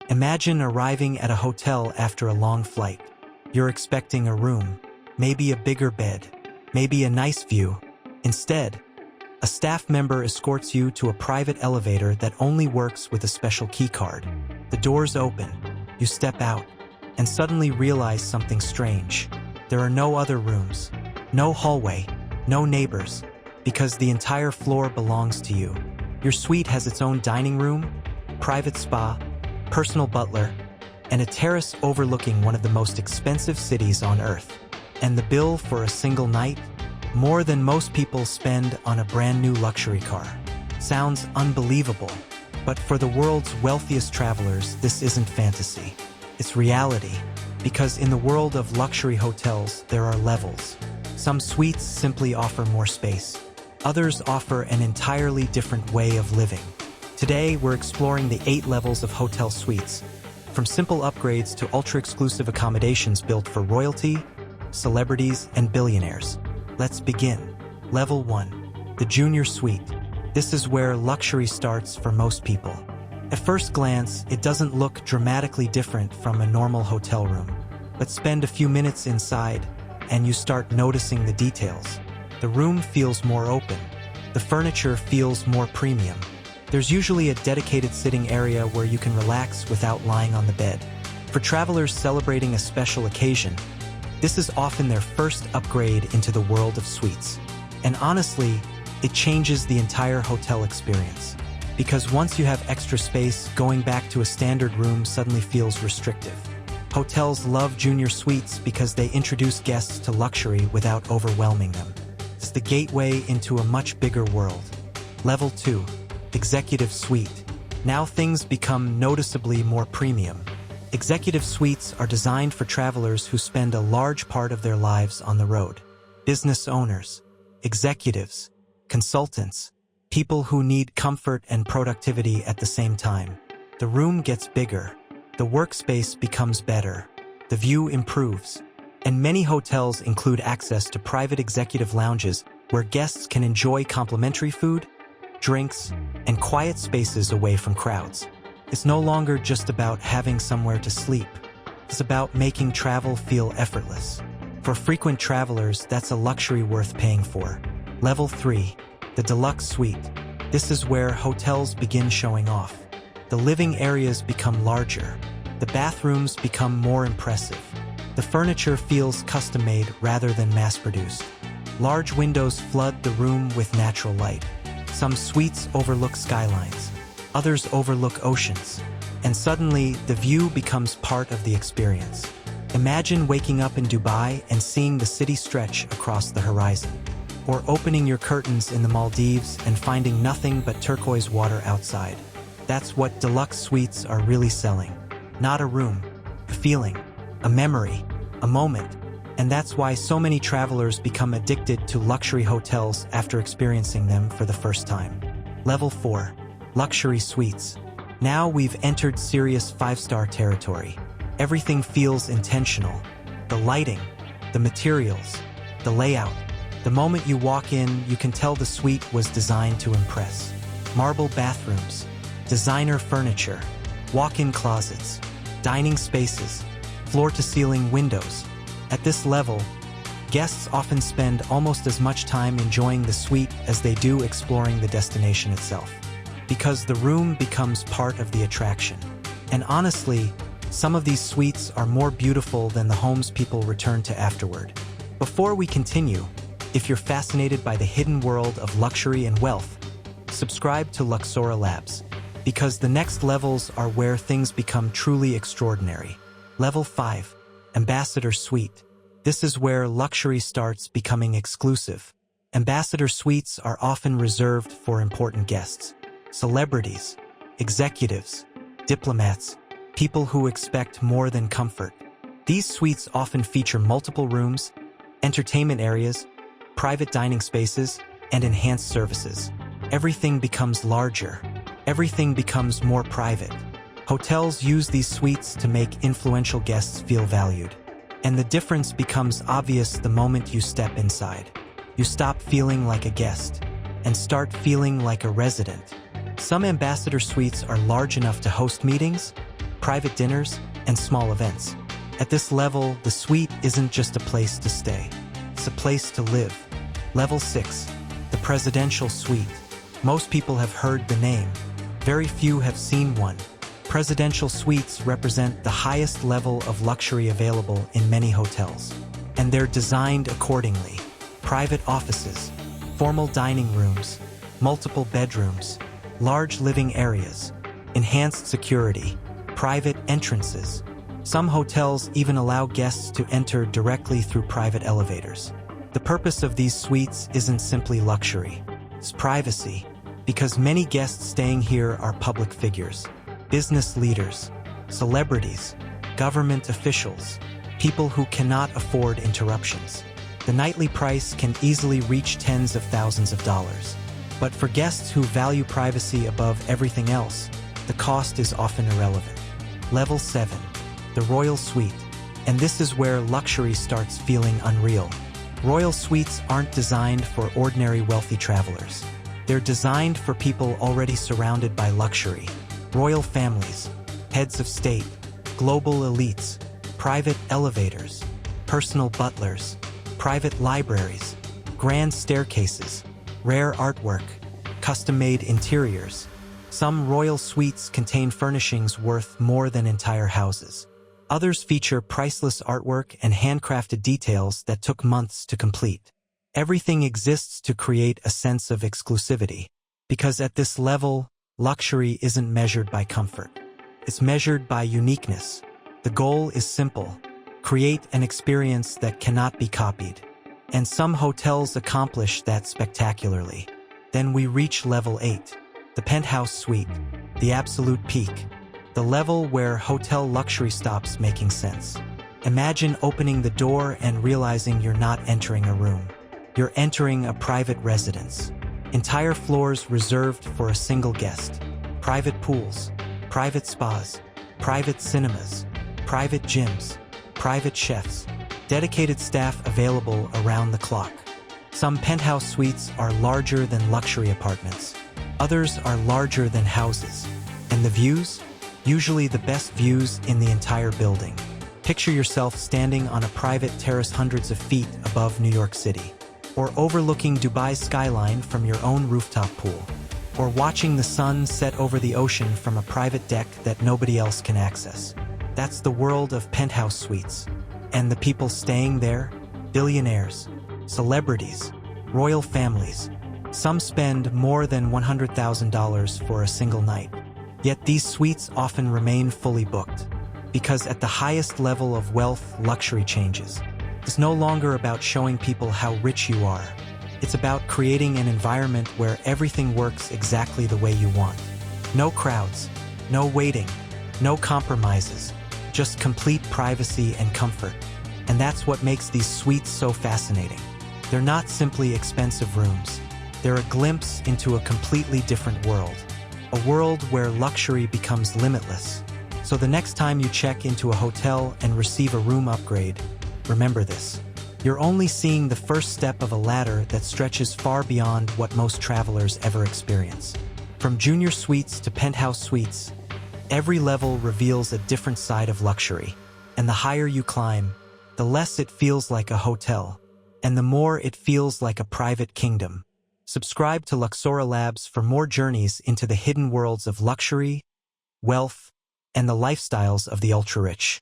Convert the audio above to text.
Imagine arriving at a hotel after a long flight. You're expecting a room, maybe a bigger bed, maybe a nice view. Instead, a staff member escorts you to a private elevator that only works with a special key card. The doors open, you step out, and suddenly realize something strange. There are no other rooms, no hallway, no neighbors, because the entire floor belongs to you. Your suite has its own dining room, private spa, personal butler, and a terrace overlooking one of the most expensive cities on Earth. And the bill for a single night? More than most people spend on a brand new luxury car. Sounds unbelievable, but for the world's wealthiest travelers, this isn't fantasy. It's reality, because in the world of luxury hotels, there are levels. Some suites simply offer more space. Others offer an entirely different way of living. Today, we're exploring the 8 levels of hotel suites, from simple upgrades to ultra-exclusive accommodations built for royalty, celebrities, and billionaires. Let's begin. Level 1. The Junior Suite. This is where luxury starts for most people. At first glance, it doesn't look dramatically different from a normal hotel room. But spend a few minutes inside, and you start noticing the details. The room feels more open. The furniture feels more premium. There's usually a dedicated sitting area where you can relax without lying on the bed. For travelers celebrating a special occasion, this is often their first upgrade into the world of suites. And honestly, it changes the entire hotel experience. Because once you have extra space, going back to a standard room suddenly feels restrictive. Hotels love junior suites because they introduce guests to luxury without overwhelming them. It's the gateway into a much bigger world. Level 2. Executive Suite. Now things become noticeably more premium. Executive suites are designed for travelers who spend a large part of their lives on the road. Business owners, executives, consultants, people who need comfort and productivity at the same time. The room gets bigger, the workspace becomes better, the view improves, and many hotels include access to private executive lounges where guests can enjoy complimentary food, drinks, and quiet spaces away from crowds. It's no longer just about having somewhere to sleep. It's about making travel feel effortless. For frequent travelers, that's a luxury worth paying for. Level 3. The Deluxe Suite. This is where hotels begin showing off. The living areas become larger. The bathrooms become more impressive. The furniture feels custom-made rather than mass-produced. Large windows flood the room with natural light. Some suites overlook skylines. Others overlook oceans. And suddenly, the view becomes part of the experience. Imagine waking up in Dubai and seeing the city stretch across the horizon. Or opening your curtains in the Maldives and finding nothing but turquoise water outside. That's what deluxe suites are really selling. Not a room, a feeling, a memory, a moment. And that's why so many travelers become addicted to luxury hotels after experiencing them for the first time. Level 4. Luxury Suites. Now we've entered serious 5-star territory. Everything feels intentional. The lighting, the materials, the layout. The moment you walk in, you can tell the suite was designed to impress. Marble bathrooms, designer furniture, walk-in closets, dining spaces, floor-to-ceiling windows. At this level, guests often spend almost as much time enjoying the suite as they do exploring the destination itself. Because the room becomes part of the attraction. And honestly, some of these suites are more beautiful than the homes people return to afterward. Before we continue, if you're fascinated by the hidden world of luxury and wealth, subscribe to Luxora Labs, because the next levels are where things become truly extraordinary. Level 5. Ambassador Suite. This is where luxury starts becoming exclusive. Ambassador suites are often reserved for important guests. Celebrities, executives, diplomats, people who expect more than comfort. These suites often feature multiple rooms, entertainment areas, private dining spaces, and enhanced services. Everything becomes larger. Everything becomes more private. Hotels use these suites to make influential guests feel valued. And the difference becomes obvious the moment you step inside. You stop feeling like a guest and start feeling like a resident. Some ambassador suites are large enough to host meetings, private dinners, and small events. At this level, the suite isn't just a place to stay. It's a place to live. Level 6. The Presidential Suite. Most people have heard the name. Very few have seen one. Presidential suites represent the highest level of luxury available in many hotels. And they're designed accordingly. Private offices, formal dining rooms, multiple bedrooms, large living areas, enhanced security, private entrances. Some hotels even allow guests to enter directly through private elevators. The purpose of these suites isn't simply luxury. It's privacy, because many guests staying here are public figures, business leaders, celebrities, government officials, people who cannot afford interruptions. The nightly price can easily reach tens of thousands of dollars. But for guests who value privacy above everything else, the cost is often irrelevant. Level 7. The Royal Suite. And this is where luxury starts feeling unreal. Royal suites aren't designed for ordinary wealthy travelers. They're designed for people already surrounded by luxury. Royal families, heads of state, global elites, private elevators, personal butlers, private libraries, grand staircases, rare artwork, custom-made interiors. Some royal suites contain furnishings worth more than entire houses. Others feature priceless artwork and handcrafted details that took months to complete. Everything exists to create a sense of exclusivity, because at this level, luxury isn't measured by comfort. It's measured by uniqueness. The goal is simple: create an experience that cannot be copied. And some hotels accomplish that spectacularly. Then we reach level 8, the penthouse suite, the absolute peak, the level where hotel luxury stops making sense. Imagine opening the door and realizing you're not entering a room. You're entering a private residence. Entire floors reserved for a single guest. Private pools, private spas, private cinemas, private gyms, private chefs, dedicated staff available around the clock. Some penthouse suites are larger than luxury apartments. Others are larger than houses. And the views? Usually the best views in the entire building. Picture yourself standing on a private terrace hundreds of feet above New York City, or overlooking Dubai's skyline from your own rooftop pool, or watching the sun set over the ocean from a private deck that nobody else can access. That's the world of penthouse suites. And the people staying there? Billionaires, celebrities, royal families. Some spend more than $100,000 for a single night. Yet these suites often remain fully booked, because at the highest level of wealth, luxury changes. It's no longer about showing people how rich you are. It's about creating an environment where everything works exactly the way you want. No crowds, no waiting, no compromises, just complete privacy and comfort. And that's what makes these suites so fascinating. They're not simply expensive rooms. They're a glimpse into a completely different world. A world where luxury becomes limitless. So the next time you check into a hotel and receive a room upgrade, remember this: you're only seeing the first step of a ladder that stretches far beyond what most travelers ever experience. From junior suites to penthouse suites, every level reveals a different side of luxury. And the higher you climb, the less it feels like a hotel, and the more it feels like a private kingdom. Subscribe to Luxora Labs for more journeys into the hidden worlds of luxury, wealth, and the lifestyles of the ultra-rich.